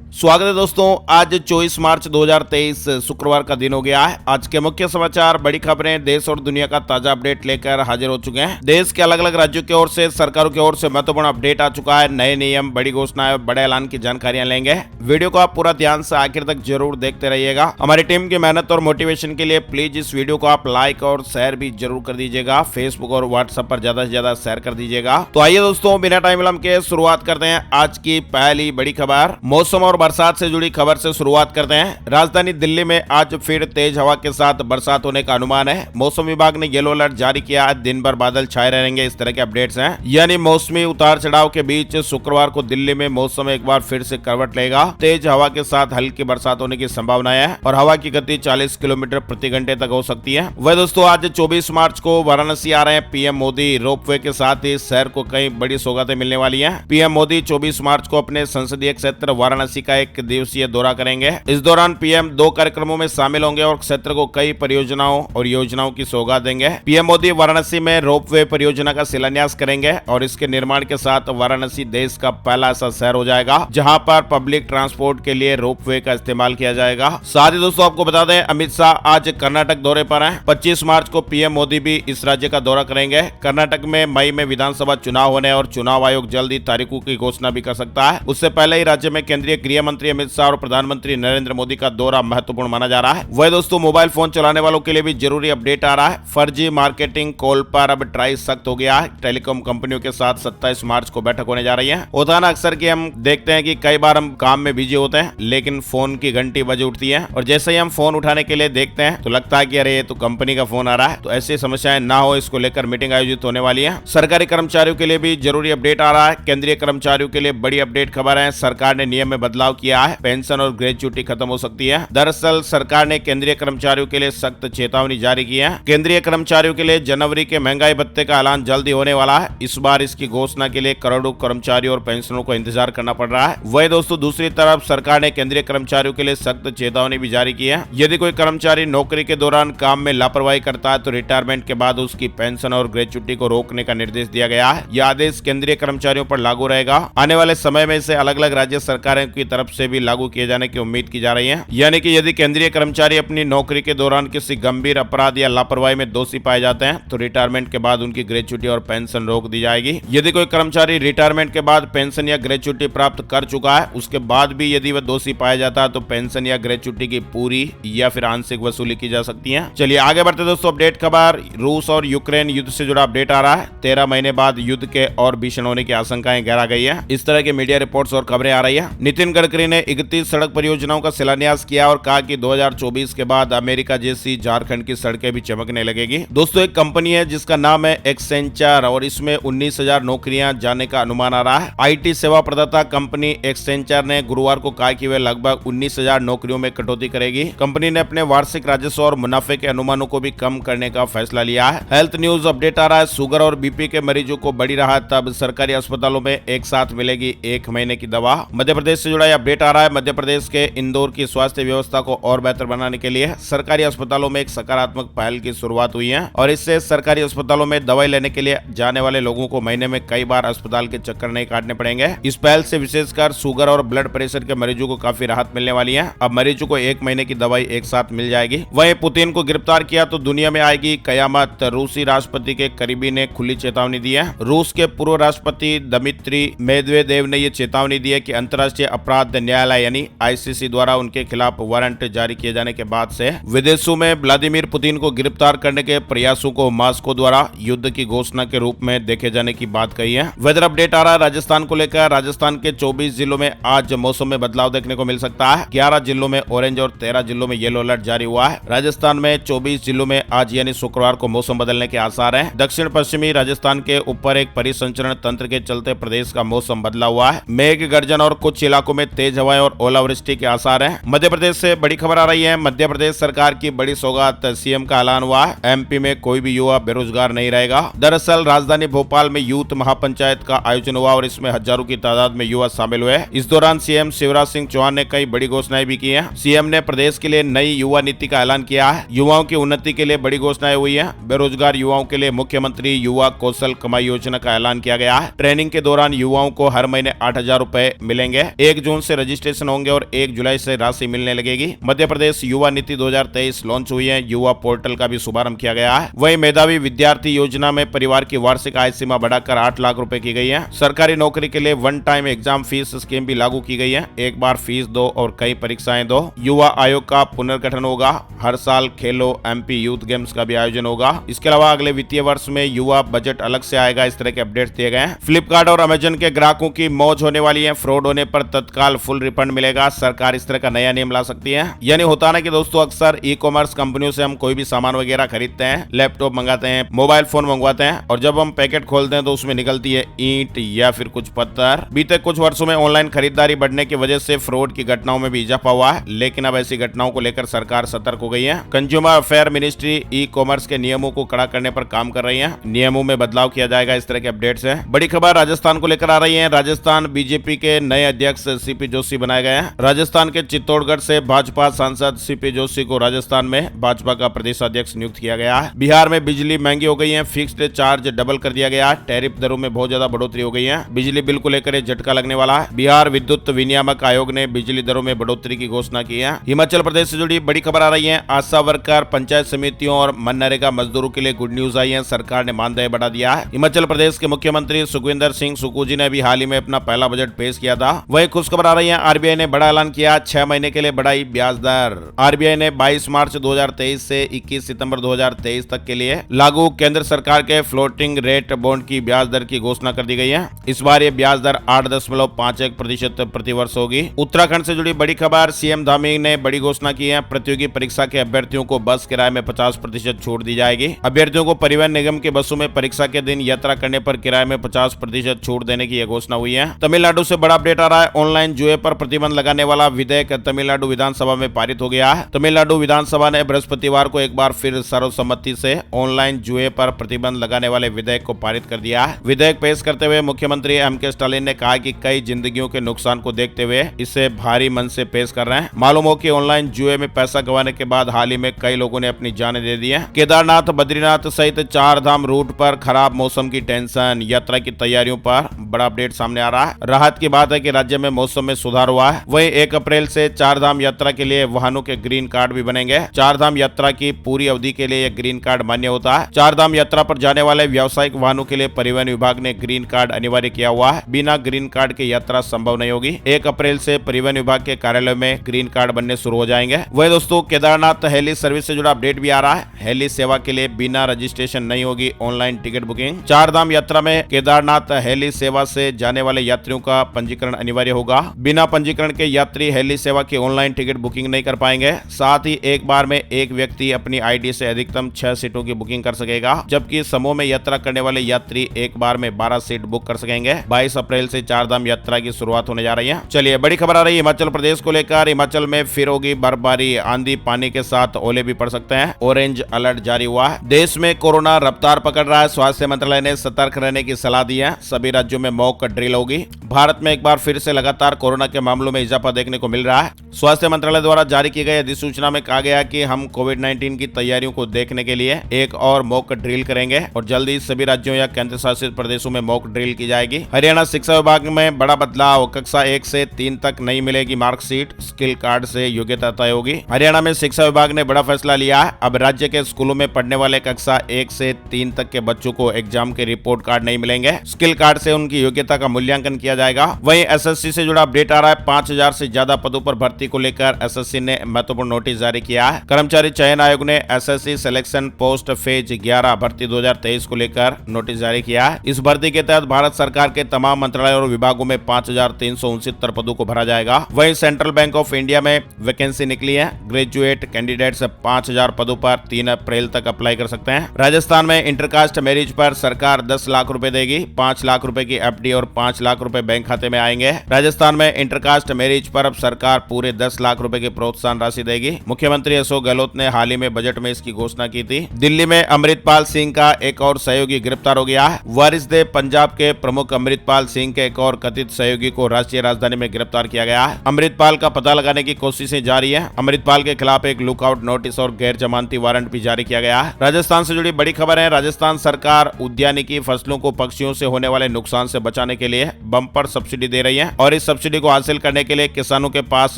स्वागत है दोस्तों। आज 24 मार्च 2023 शुक्रवार का दिन हो गया है। आज के मुख्य समाचार, बड़ी खबरें, देश और दुनिया का ताजा अपडेट लेकर हाजिर हो चुके हैं। देश के अलग अलग राज्यों की ओर से, सरकारों की ओर से महत्वपूर्ण अपडेट आ चुका है। नए नियम, बड़ी घोषणाएं, बड़े ऐलान की जानकारियां लेंगे। वीडियो को आप पूरा ध्यान से आखिर तक जरूर देखते रहिएगा। हमारी टीम की मेहनत और मोटिवेशन के लिए प्लीज इस वीडियो को आप लाइक और शेयर भी जरूर कर दीजिएगा। फेसबुक और व्हाट्सएप पर ज्यादा से ज्यादा शेयर कर दीजिएगा। तो आइए दोस्तों, बिना टाइम विलंब के शुरुआत करते हैं आज की पहली बड़ी खबर। मौसम और बरसात से जुड़ी खबर से शुरुआत करते हैं। राजधानी दिल्ली में आज फिर तेज हवा के साथ बरसात होने का अनुमान है। मौसम विभाग ने येलो अलर्ट जारी किया है। दिन भर बादल छाए रहेंगे, इस तरह के अपडेट्स हैं। यानी मौसमी उतार चढ़ाव के बीच शुक्रवार को दिल्ली में मौसम एक बार फिर से करवट लेगा। तेज हवा के साथ हल्की बरसात होने की संभावना है और हवा की गति 40 किलोमीटर प्रति घंटे तक हो सकती है। वह दोस्तों, आज 24 मार्च को वाराणसी आ रहे हैं पीएम मोदी। रोपवे के साथ ही शहर को कई बड़ी सौगातें मिलने वाली है। पीएम मोदी 24 मार्च को अपने संसदीय क्षेत्र वाराणसी का एक दिवसीय दौरा करेंगे। इस दौरान पीएम 2 कार्यक्रमों में शामिल होंगे और क्षेत्र को कई परियोजनाओं और योजनाओं की सौगात देंगे। पीएम मोदी वाराणसी में रोपवे परियोजना का शिलान्यास करेंगे और इसके निर्माण के साथ वाराणसी देश का पहला ऐसा शहर हो जाएगा जहां पर पब्लिक ट्रांसपोर्ट के लिए रोपवे का इस्तेमाल किया जाएगा। साथ ही दोस्तों, आपको बता दें, अमित शाह आज कर्नाटक दौरे पर हैं। 25 मार्च को पीएम मोदी भी इस राज्य का दौरा करेंगे। कर्नाटक में मई में विधानसभा चुनाव होने और चुनाव आयोग जल्द ही तारीखों की घोषणा भी कर सकता है। उससे पहले ही राज्य में केंद्रीय गृह मंत्री अमित शाह और प्रधानमंत्री नरेंद्र मोदी का दौरा महत्वपूर्ण माना जा रहा है। वह दोस्तों, मोबाइल फोन चलाने वालों के लिए भी जरूरी अपडेट आ रहा है। फर्जी मार्केटिंग कॉल पर अब ट्राई सख्त हो गया है। टेलीकॉम कंपनियों के साथ 27 मार्च को बैठक होने जा रही है। होता है ना अक्सर कि हम देखते हैं कि कई बार हम काम में बिजी होते हैं लेकिन फोन की घंटी बज उठती है और जैसे ही हम फोन उठाने के लिए देखते हैं तो लगता है कि अरे ये तो कंपनी का फोन आ रहा है। तो ऐसी समस्याएं ना हो, इसको लेकर मीटिंग आयोजित होने वाली है। सरकारी कर्मचारियों के लिए भी जरूरी अपडेट आ रहा है। केंद्रीय कर्मचारियों के लिए बड़ी अपडेट खबर है। सरकार ने नियम में बदलाव किया है। पेंशन और ग्रेजुटी खत्म हो सकती है। दरअसल सरकार ने केंद्रीय कर्मचारियों के लिए सख्त चेतावनी जारी की है। केंद्रीय कर्मचारियों के लिए जनवरी के महंगाई भत्ते का ऐलान जल्दी होने वाला है। इस बार इसकी घोषणा के लिए करोड़ों कर्मचारियों और पेंशनरों को इंतजार करना पड़ रहा है। वही दोस्तों, दूसरी तरफ सरकार ने केंद्रीय कर्मचारियों के लिए सख्त चेतावनी भी जारी की है। यदि कोई कर्मचारी नौकरी के दौरान काम में लापरवाही करता है तो रिटायरमेंट के बाद उसकी पेंशन और ग्रेजुटी को रोकने का निर्देश दिया गया है। यह आदेश केंद्रीय कर्मचारियों पर लागू रहेगा। आने वाले समय में इसे अलग अलग राज्य सरकारों की तरफ से भी लागू किए जाने की उम्मीद की जा रही है। यानी कि यदि केंद्रीय कर्मचारी अपनी नौकरी के दौरान किसी गंभीर अपराध या लापरवाही में दोषी पाए जाते हैं तो रिटायरमेंट के बाद उनकी ग्रेजुटी और पेंशन रोक दी जाएगी। यदि कोई कर्मचारी रिटायरमेंट के बाद पेंशन या ग्रेजुटी प्राप्त कर चुका है, उसके बाद भी यदि वह दोषी पाया जाता है तो पेंशन या ग्रेजुटी की पूरी या फिर आंशिक वसूली की जा सकती है। चलिए आगे बढ़ते दोस्तों। अपडेट खबर, रूस और यूक्रेन युद्ध से जुड़ा अपडेट आ रहा है। 13 महीने बाद युद्ध के और भीषण होने की आशंकाएं गहरा गई है। इस तरह के मीडिया रिपोर्ट्स और खबरें आ रही है। नितिन गडकरी ने 31 सड़क परियोजनाओं का शिलान्यास किया और कहा कि 2024 के बाद अमेरिका जैसी झारखंड की सड़कें भी चमकने लगेगी। दोस्तों, एक कंपनी है जिसका नाम है एक्सेंचर और इसमें 19,000 नौकरियां जाने का अनुमान आ रहा है। आईटी सेवा प्रदाता कंपनी एक्सेंचर ने गुरुवार को कहा कि वह लगभग 19,000 नौकरियों में कटौती करेगी। कंपनी ने अपने वार्षिक राजस्व और मुनाफे के अनुमानों को भी कम करने का फैसला लिया है। हेल्थ न्यूज अपडेट आ रहा है। शुगर और बीपी के मरीजों को बड़ी राहत, तब सरकारी अस्पतालों में एक साथ मिलेगी 1 महीने की दवा। मध्य प्रदेश से जुड़ा अपडेट आ रहा है। मध्य प्रदेश के इंदौर की स्वास्थ्य व्यवस्था को और बेहतर बनाने के लिए सरकारी अस्पतालों में एक सकारात्मक पहल की शुरुआत हुई है और इससे सरकारी अस्पतालों में दवाई लेने के लिए जाने वाले लोगों को महीने में कई बार अस्पताल के चक्कर नहीं काटने पड़ेंगे। इस पहल से विशेषकर शुगर और ब्लड प्रेशर के मरीजों को काफी राहत मिलने वाली है। अब मरीजों को 1 महीने की दवाई एक साथ मिल जाएगी। वहीं पुतिन को गिरफ्तार किया तो दुनिया में आएगी कयामत, रूसी राष्ट्रपति के करीबी ने खुली चेतावनी दी है। रूस के पूर्व राष्ट्रपति दमित्री मेदवेदेव ने यह चेतावनी दी है कि अंतर्राष्ट्रीय अपराध न्यायालय यानी आईसीसी द्वारा उनके खिलाफ वारंट जारी किए जाने के बाद से विदेशों में व्लादिमीर पुतिन को गिरफ्तार करने के प्रयासों को मॉस्को द्वारा युद्ध की घोषणा के रूप में देखे जाने की बात कही है। वेदर अपडेट आ रहा है राजस्थान को लेकर। राजस्थान के 24 जिलों में आज मौसम में बदलाव देखने को मिल सकता है। 11 जिलों में ऑरेंज और 13 जिलों में येलो अलर्ट जारी हुआ है। राजस्थान में 24 जिलों में आज यानी शुक्रवार को मौसम बदलने के आसार हैं। दक्षिण पश्चिमी राजस्थान के ऊपर एक परिसंचरण तंत्र के चलते प्रदेश का मौसम बदला हुआ है। मेघ गर्जन और कुछ इलाकों में तेज हवाएं और ओलावृष्टि के आसार हैं। मध्य प्रदेश से बड़ी खबर आ रही है। मध्य प्रदेश सरकार की बड़ी सौगात, सीएम का ऐलान हुआ है। एमपी में कोई भी युवा बेरोजगार नहीं रहेगा। दरअसल राजधानी भोपाल में यूथ महापंचायत का आयोजन हुआ और इसमें हजारों की तादाद में युवा शामिल हुए। इस दौरान सीएम शिवराज सिंह चौहान ने कई बड़ी घोषणाएं भी की हैं। सीएम ने प्रदेश के लिए नई युवा नीति का ऐलान किया है। युवाओं की उन्नति के लिए बड़ी घोषणाएं हुई है। बेरोजगार युवाओं के लिए मुख्यमंत्री युवा कौशल कमाई योजना का ऐलान किया गया है। ट्रेनिंग के दौरान युवाओं को हर महीने 8,000 रुपए मिलेंगे। 1 जून जून से रजिस्ट्रेशन होंगे और 1 जुलाई से राशि मिलने लगेगी। मध्य प्रदेश युवा नीति 2023 लॉन्च हुई है। युवा पोर्टल का भी शुभारंभ किया गया है। वहीं मेधावी विद्यार्थी योजना में परिवार की वार्षिक आय सीमा बढ़ाकर 8 लाख रुपए की गई है। सरकारी नौकरी के लिए one time exam fees scheme भी लागू की गई है। एक बार फीस दो और कई परीक्षाएं दो। युवा आयोग का पुनर्गठन होगा। हर साल खेलो एमपी यूथ गेम्स का भी आयोजन होगा। इसके अलावा अगले वित्तीय वर्ष में युवा बजट अलग से आएगा। इस तरह के अपडेट्स दिए गए हैं। फ्लिपकार्ट और अमेजन के ग्राहकों की मौज होने वाली है। फ्रॉड होने पर तत्काल फुल रिफंड मिलेगा। सरकार इस तरह का नया नियम ला सकती है। यानी होता ना कि दोस्तों अक्सर ई कॉमर्स कंपनियों से हम कोई भी सामान वगैरह खरीदते हैं, लैपटॉप मंगाते हैं, मोबाइल फोन मंगवाते हैं और जब हम पैकेट खोलते हैं तो उसमें निकलती है ईंट या फिर कुछ पत्थर। बीते कुछ वर्षों में ऑनलाइन खरीदारी बढ़ने की वजह से फ्रॉड की घटनाओं में भी इजाफा हुआ है, लेकिन अब ऐसी घटनाओं को लेकर सरकार सतर्क हो गई है। Consumer affair ministry e commerce के नियमों को कड़ा करने पर काम कर रही है। नियमों में बदलाव किया जाएगा। इस तरह के अपडेट्स है। बड़ी खबर राजस्थान को लेकर आ रही है। राजस्थान बीजेपी के नए अध्यक्ष सीपी जोशी बनाए गए हैं। राजस्थान के चित्तौड़गढ़ से भाजपा सांसद सीपी जोशी को राजस्थान में भाजपा का प्रदेश अध्यक्ष नियुक्त किया गया है। बिहार में बिजली महंगी हो गई है। फिक्स्ड चार्ज डबल कर दिया गया है। टैरिफ दरों में बहुत ज्यादा बढ़ोतरी हो गई है। बिजली बिल को लेकर झटका लगने वाला है। बिहार विद्युत विनियामक आयोग ने बिजली दरों में बढ़ोतरी की घोषणा की है। हिमाचल प्रदेश से जुड़ी बड़ी खबर आ रही है। आशा वर्कर, पंचायत समितियों और मनरेगा मजदूरों के लिए गुड न्यूज आई है। सरकार ने मानदेय बढ़ा दिया है। हिमाचल प्रदेश के मुख्यमंत्री सुखविंदर सिंह सुक्खू जी ने भी हाल ही में अपना पहला बजट पेश किया था। वही खुश खबर आ रही है। आरबीआई ने बड़ा ऐलान किया। 6 महीने के लिए बढ़ाई ब्याज दर। आरबीआई ने 22 मार्च 2023 से 21 सितंबर 2023 तक के लिए लागू केंद्र सरकार के फ्लोटिंग रेट बॉन्ड की ब्याज दर की घोषणा कर दी गई है। इस बार ये ब्याज दर 8.51% प्रति वर्ष होगी। उत्तराखंड से जुड़ी बड़ी खबर। सीएम धामी ने बड़ी घोषणा की है। प्रतियोगी परीक्षा के अभ्यर्थियों को बस किराए में 50% छूट दी जाएगी। अभ्यर्थियों को परिवहन निगम की बसों में परीक्षा के दिन यात्रा करने पर किराए में 50% छूट देने की यह घोषणा हुई है। तमिलनाडु से बड़ा अपडेट आ रहा है। ऑनलाइन जुए पर प्रतिबंध लगाने वाला विधेयक तमिलनाडु विधानसभा में पारित हो गया है। तमिलनाडु विधानसभा ने बृहस्पतिवार को एक बार फिर सर्वसम्मति से ऑनलाइन जुए पर प्रतिबंध लगाने वाले विधेयक को पारित कर दिया है। विधेयक पेश करते हुए मुख्यमंत्री एमके स्टालिन ने कहा कि कई जिंदगियों के नुकसान को देखते हुए इसे भारी मन से पेश कर रहे हैं। मालूम हो कि ऑनलाइन जुए में पैसा गंवाने के बाद हाल ही में कई लोगों ने अपनी जानें दे दी है। केदारनाथ, बद्रीनाथ सहित 4 धाम रूट पर खराब मौसम की टेंशन। यात्रा की तैयारियों पर बड़ा अपडेट सामने आ रहा है। राहत की बात है कि राज्य में मौसम में सुधार हुआ है। वहीं 1 अप्रैल से 4 धाम यात्रा के लिए वाहनों के ग्रीन कार्ड भी बनेंगे। 4 धाम यात्रा की पूरी अवधि के लिए यह ग्रीन कार्ड मान्य होता है। 4 धाम यात्रा पर जाने वाले व्यावसायिक वाहनों के लिए परिवहन विभाग ने ग्रीन कार्ड अनिवार्य किया हुआ है। बिना ग्रीन कार्ड के यात्रा संभव नहीं होगी। 1 अप्रैल से परिवहन विभाग के कार्यालय में ग्रीन कार्ड बनने शुरू हो जाएंगे। वही दोस्तों केदारनाथ हेली सर्विस से जुड़ा अपडेट भी आ रहा है। हेली सेवा के लिए बिना रजिस्ट्रेशन नहीं होगी ऑनलाइन टिकट बुकिंग। 4 धाम यात्रा में केदारनाथ हेली सेवा से जाने वाले यात्रियों का पंजीकरण अनिवार्य होगा। बिना पंजीकरण के यात्री हेली सेवा की ऑनलाइन टिकट बुकिंग नहीं कर पाएंगे। साथ ही एक बार में एक व्यक्ति अपनी आईडी से अधिकतम 6 सीटों की बुकिंग कर सकेगा, जबकि समूह में यात्रा करने वाले यात्री एक बार में 12 सीट बुक कर सकेंगे। 22 अप्रैल से 4 धाम यात्रा की शुरुआत होने जा रही है। चलिए बड़ी खबर आ रही है हिमाचल प्रदेश को लेकर। हिमाचल में फिर होगी बर्फबारी। आंधी पानी के साथ ओले भी पड़ सकते हैं। ऑरेंज अलर्ट जारी हुआ है। देश में कोरोना रफ्तार पकड़ रहा है। स्वास्थ्य मंत्रालय ने सतर्क रहने की सलाह दी है। सभी राज्यों में मॉक ड्रिल होगी। भारत में एक बार फिर से लगातार कोरोना के मामलों में इजाफा देखने को मिल रहा है। स्वास्थ्य मंत्रालय द्वारा जारी की गई अधिसूचना में कहा गया कि हम कोविड-19 की तैयारियों को देखने के लिए एक और मॉक ड्रिल करेंगे और जल्द ही सभी राज्यों या केंद्र शासित प्रदेशों में मॉक ड्रिल की जाएगी। हरियाणा शिक्षा विभाग में बड़ा बदलाव। कक्षा 1 से 3 तक नहीं मिलेगी मार्कशीट, स्किल कार्ड से योग्यता तय होगी। हरियाणा में शिक्षा विभाग ने बड़ा फैसला लिया है। अब राज्य के स्कूलों में पढ़ने वाले कक्षा 1 से 3 तक के बच्चों को एग्जाम के रिपोर्ट कार्ड नहीं मिलेंगे। स्किल कार्ड से उनकी योग्यता का मूल्यांकन किया जाएगा। वहीं एसएससी से जुड़ा अपडेट आ रहा है। 5000 से ज्यादा पदों पर भर्ती को लेकर एसएससी ने महत्वपूर्ण नोटिस जारी किया है। कर्मचारी चयन आयोग ने एसएससी सिलेक्शन पोस्ट फेज 11 भर्ती 2023 को लेकर नोटिस जारी किया है। इस भर्ती के तहत भारत सरकार के तमाम मंत्रालयों और विभागों में 5369 पदों को भरा जाएगा। वहीं सेंट्रल बैंक ऑफ इंडिया में वैकेंसी निकली है। ग्रेजुएट कैंडिडेट्स 5000 पदों पर 3 अप्रैल तक अप्लाई कर सकते हैं। राजस्थान में इंटरकास्ट मैरिज पर सरकार 10 लाख रुपए देगी। 5 लाख रुपए की एफडी और 5 लाख रुपए बैंक खाते में आएंगे। राजस्थान में इंटरकास्ट मैरिज पर अब सरकार पूरे 10 लाख रुपए की प्रोत्साहन राशि देगी। मुख्यमंत्री अशोक गहलोत ने हाल ही में बजट में इसकी घोषणा की थी। दिल्ली में अमृतपाल सिंह का एक और सहयोगी गिरफ्तार हो गया है। वारिसदेव पंजाब के प्रमुख अमृतपाल सिंह के एक और कथित सहयोगी को राष्ट्रीय राजधानी में गिरफ्तार किया गया है। अमृतपाल का पता लगाने की कोशिशें जारी है। अमृतपाल के खिलाफ एक लुकआउट नोटिस और गैर जमानती वारंट भी जारी किया गया है। राजस्थान से जुड़ी बड़ी खबर है। राजस्थान सरकार उद्यानिकी फसलों को पक्षियों से होने वाले नुकसान से बचाने के लिए बम्पर सब्सिडी दे रही है और इस सब्सिडी सब्सिडी को हासिल करने के लिए किसानों के पास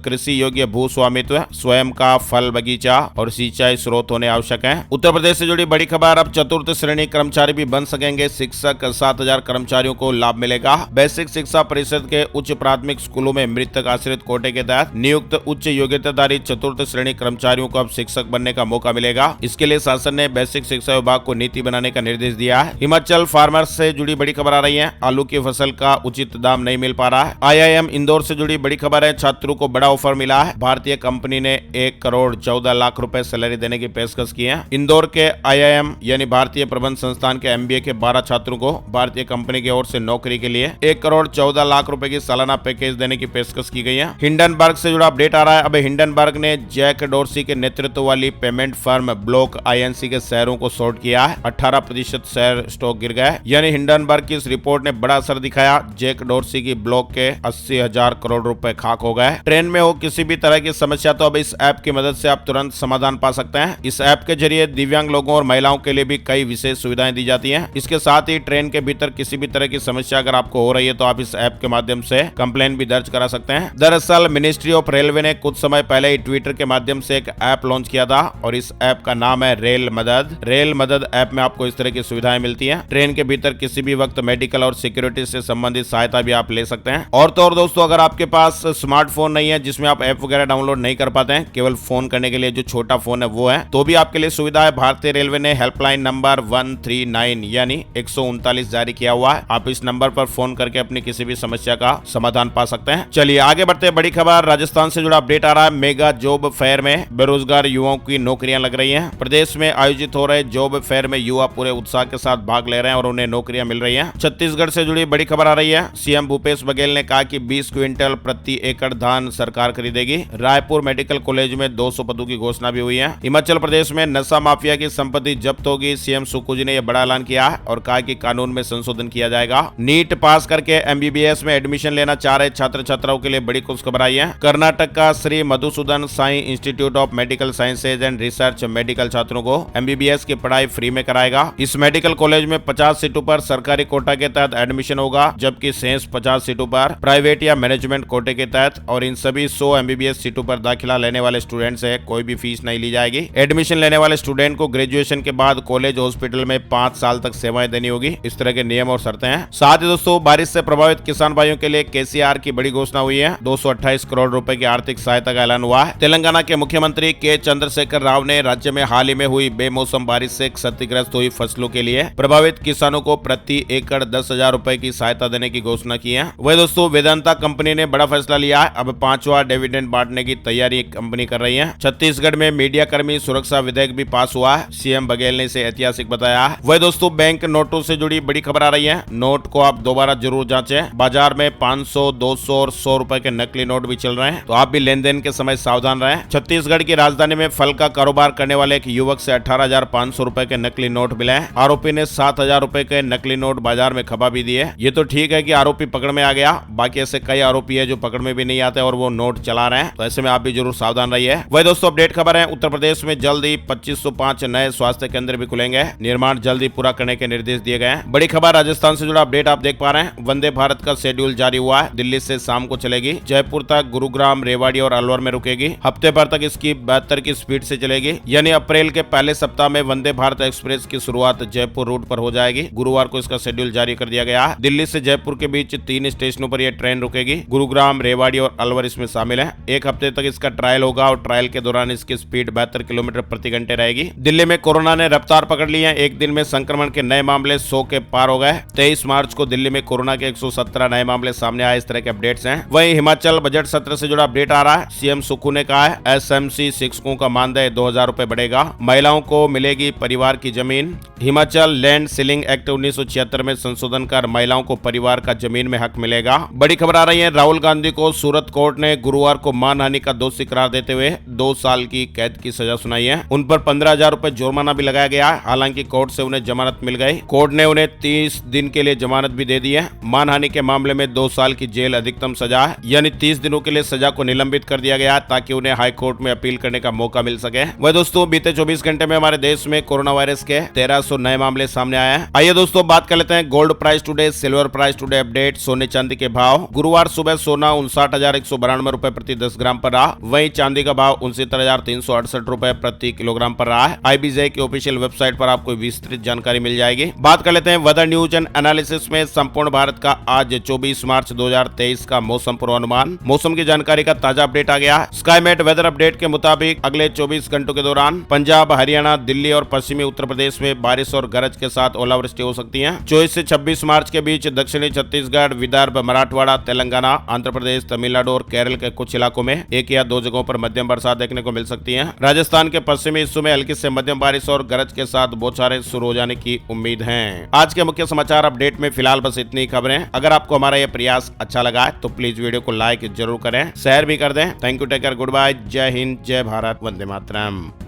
कृषि योग्य भू स्वामित्व, स्वयं का फल बगीचा और सिंचाई स्रोत होने आवश्यक है। उत्तर प्रदेश से जुड़ी बड़ी खबर, अब चतुर्थ श्रेणी कर्मचारी भी बन सकेंगे शिक्षक, 7,000 कर्मचारियों को लाभ मिलेगा। बेसिक शिक्षा परिषद के उच्च प्राथमिक स्कूलों में मृतक आश्रित कोटे के तहत नियुक्त उच्च योग्यताधारी चतुर्थ श्रेणी कर्मचारियों को अब शिक्षक बनने का मौका मिलेगा। इसके लिए शासन ने बेसिक शिक्षा विभाग को नीति बनाने का निर्देश दिया है। हिमाचल फार्मर्स से जुड़ी बड़ी खबर आ रही है, आलू की फसल का उचित दाम नहीं मिल पा रहा है। IIM इंदौर से जुड़ी बड़ी खबर है, छात्रों को बड़ा ऑफर मिला है। भारतीय कंपनी ने 1 करोड़ 14 लाख रुपए सैलरी देने की पेशकश की है। इंदौर के IIM यानी भारतीय प्रबंध संस्थान के MBA के 12 छात्रों को भारतीय कंपनी की ओर से नौकरी के लिए 1 करोड़ 14 लाख रुपए की सालाना पैकेज देने की पेशकश की गई है। हिंडनबर्ग से जुड़ा अपडेट आ रहा है, अब हिंडनबर्ग ने जैक डोर्सी के नेतृत्व वाली पेमेंट फर्म ब्लॉक INC के शेयरों को शॉर्ट किया है। 18% शेयर स्टॉक गिर गए, यानी हिंडनबर्ग की इस रिपोर्ट ने बड़ा असर दिखाया। जैक डोर्सी की ब्लॉक के 80,000 करोड़ रुपए खाक हो गए। ट्रेन में हो किसी भी तरह की समस्या तो अब इस ऐप की मदद से आप तुरंत समाधान पा सकते हैं। इस ऐप के जरिए दिव्यांग लोगों और महिलाओं के लिए भी कई विशेष सुविधाएं दी जाती हैं। इसके साथ ही ट्रेन के भीतर किसी भी तरह की समस्या अगर आपको हो रही है तो आप इस ऐप के माध्यम से कंप्लेन भी दर्ज करा सकते हैं। दरअसल मिनिस्ट्री ऑफ रेलवे ने कुछ समय पहले ही ट्विटर के माध्यम से एक ऐप लॉन्च किया था और इस ऐप का नाम है रेल मदद। रेल मदद ऐप में आपको इस तरह की सुविधाएं मिलती हैं। ट्रेन के भीतर किसी भी वक्त मेडिकल और सिक्योरिटी से संबंधित सहायता भी आप ले सकते हैं। और तो और दोस्तों, अगर आपके पास स्मार्टफोन नहीं है जिसमें आप ऐप वगैरह डाउनलोड नहीं कर पाते हैं, केवल फोन करने के लिए जो छोटा फोन है वो है, तो भी आपके लिए सुविधा है। भारतीय रेलवे ने हेल्पलाइन नंबर 139 यानी 139 जारी किया हुआ है। आप इस नंबर पर फोन करके अपनी किसी भी समस्या का समाधान पा सकते हैं। चलिए आगे बढ़ते हैं। बड़ी खबर राजस्थान से जुड़ा अपडेट आ रहा है, मेगा जॉब फेयर में बेरोजगार युवाओं की नौकरियां लग रही हैं। प्रदेश में आयोजित हो रहे जॉब फेयर में युवा पूरे उत्साह के साथ भाग ले रहे हैं और उन्हें नौकरियां मिल रही हैं। छत्तीसगढ़ से जुड़ी बड़ी खबर आ रही है, CM भूपेश बघेल ने कहा कि 20 क्विंटल प्रति एकड़ धान सरकार खरीदेगी। रायपुर मेडिकल कॉलेज में 200 पदों की घोषणा भी हुई है। हिमाचल प्रदेश में नशा माफिया की संपत्ति जब्त होगी, CM सुखू जी ने यह बड़ा ऐलान किया है और कहा कि कानून में संशोधन किया जाएगा। नीट पास करके MBBS में एडमिशन लेना चाह रहे छात्र छात्राओं के लिए बड़ी खुशखबर आई है। कर्नाटक का Shri Madhusudan Sai institute of medical sciences and research medical छात्रों को MBBS की पढ़ाई फ्री में कराएगा। इस मेडिकल कॉलेज में 50 सीटों पर सरकारी कोटा के तहत एडमिशन होगा, जबकि शेष 50 सीटों पर प्राइवेट या मैनेजमेंट कोटे के तहत, और इन सभी 100 MBBS सीटों पर दाखिला लेने वाले स्टूडेंट से कोई भी फीस नहीं ली जाएगी। एडमिशन लेने वाले स्टूडेंट को ग्रेजुएशन के बाद कॉलेज हॉस्पिटल में 5 साल तक सेवाएं देनी होगी। इस तरह के नियम और शर्तें हैं। साथ ही दोस्तों, बारिश से प्रभावित किसान भाइयों के लिए KCR की बड़ी घोषणा हुई है। 228 करोड़ रुपए की आर्थिक सहायता का ऐलान हुआ है। तेलंगाना के मुख्यमंत्री K चंद्रशेखर राव ने राज्य में हाल ही में हुई बेमौसम बारिश से क्षतिग्रस्त हुई फसलों के लिए प्रभावित किसानों को प्रति एकड़ 10,000 रुपए की सहायता देने की घोषणा की है। वही दोस्तों, वेदांता कंपनी ने बड़ा फैसला लिया है, अब 5वां डिविडेंड बांटने की तैयारी कंपनी कर रही है। छत्तीसगढ़ में मीडिया कर्मी सुरक्षा विधेयक भी पास हुआ है, CM बघेल ने इसे ऐतिहासिक बताया है। वही दोस्तों, बैंक नोटों से जुड़ी बड़ी खबर आ रही है, नोट को आप दोबारा जरूर जांचें। बाजार में 500, 200 और 100 रुपए के नकली नोट भी चल रहे हैं, तो आप भी लेन देन के समय सावधान रहें। छत्तीसगढ़ की राजधानी में फल का कारोबार करने वाले एक युवक से 18,500 रुपए के नकली नोट मिले हैं। आरोपी ने 7,000 रुपए के नकली नोट बाजार में खपा भी दिए। ये तो ठीक है कि आरोपी पकड़ में आ गया, बाकी ऐसे कई आरोपी है जो पकड़ में भी नहीं आते और वो नोट चला रहे हैं, तो ऐसे में आप भी जरूर सावधान रहिए। वही दोस्तों, अपडेट खबर है, उत्तर प्रदेश में जल्द ही 2505 नए स्वास्थ्य केंद्र भी खुलेंगे। निर्माण जल्द ही पूरा करने के निर्देश दिए गए हैं। बड़ी खबर राजस्थान से जुड़ा अपडेट आप देख पा रहे हैं, वंदे भारत का शेड्यूल जारी हुआ है। दिल्ली से शाम को चलेगी, जयपुर तक, गुरुग्राम, रेवाड़ी और अलवर में रुकेगी। हफ्ते भर तक इसकी 72 की स्पीड से चलेगी, यानी अप्रैल के पहले सप्ताह में वंदे भारत एक्सप्रेस की शुरुआत जयपुर रूट पर हो जाएगी। गुरुवार को इसका शेड्यूल जारी कर दिया गया है। दिल्ली से जयपुर के बीच 3 स्टेशनों पर यह ट्रेन रुकेगी। गुरुग्राम, रेवाड़ी और अलवर इसमें शामिल है। एक हफ्ते तक इसका ट्रायल होगा और ट्रायल के दौरान इसकी स्पीड 72 किलोमीटर प्रति घंटे रहेगी। दिल्ली में कोरोना ने रफ्तार पकड़ ली है, एक दिन में संक्रमण के नए मामले 100 के पार हो गए। 23 मार्च को दिल्ली में कोरोना के 117 नए मामले सामने आए। इस तरह के अपडेट्स हैं। वहीं हिमाचल बजट सत्र से जुड़ा अपडेट आ रहा है, CM सुक्खू ने कहा है SMC शिक्षकों का मानदेय 2,000 रुपए बढ़ेगा, महिलाओं को मिलेगी परिवार की जमीन। हिमाचल लैंड सीलिंग एक्ट 1976 में संशोधन कर महिलाओं को परिवार का जमीन में हक मिलेगा। बड़ी खबर आ रही है, राहुल गांधी को सूरत कोर्ट ने गुरुवार को मानहानि का दोषी करार देते हुए 2 साल की कैद की सजा सुनाई है। उन पर 15,000 रुपए जुर्माना भी लगाया गया है। हालांकि कोर्ट से उन्हें जमानत मिल गई। कोर्ट ने उन्हें 30 दिन के लिए जमानत भी दे दी है। मानहानि के मामले में 2 साल की जेल अधिकतम सजा है, यानी 30 दिनों के लिए सजा को निलंबित कर दिया गया ताकि उन्हें हाई कोर्ट में अपील करने का मौका मिल सके। वह दोस्तों, बीते 24 घंटे में हमारे देश में कोरोना वायरस के 1300 नए मामले सामने आए हैं। आइए दोस्तों, बात कर लेते हैं gold price today, silver price today update, सोने चांदी के भाव। गुरुवार गुरुवार सुबह सोना 59,192 रुपए प्रति 10 ग्राम पर रहा। वहीं चांदी का भाव 69,368 रुपए प्रति किलोग्राम पर रहा है। IBJ की ऑफिशियल वेबसाइट पर आपको विस्तृत जानकारी मिल जाएगी। बात कर लेते हैं वेदर न्यूज एंड एनालिसिस में संपूर्ण भारत का आज 24 मार्च 2023 का मौसम पूर्वानुमान। मौसम की जानकारी का ताजा अपडेट आ गया। स्काईमेट वेदर अपडेट के मुताबिक अगले 24 घंटों के दौरान पंजाब, हरियाणा, दिल्ली और पश्चिमी उत्तर प्रदेश में बारिश और गरज के साथ ओलावृष्टि हो सकती है। 24 से 26 मार्च के बीच दक्षिणी छत्तीसगढ़, विदर्भ, मराठवाड़ा, तेलंगाना, आंध्र प्रदेश, तमिलनाडु और केरल के कुछ इलाकों में 1 या 2 जगहों पर मध्यम बरसात देखने को मिल सकती है। राजस्थान के पश्चिमी हिस्सों में हल्की से मध्यम बारिश और गरज के साथ बौछारें शुरू हो जाने की उम्मीद है। आज के मुख्य समाचार अपडेट में फिलहाल बस इतनी खबरें। अगर आपको हमारा यह प्रयास अच्छा लगा है तो प्लीज वीडियो को लाइक जरूर करें, शेयर भी कर दें। Thank you, take care, good bye, जय हिंद, जय भारत, वंदे मातरम।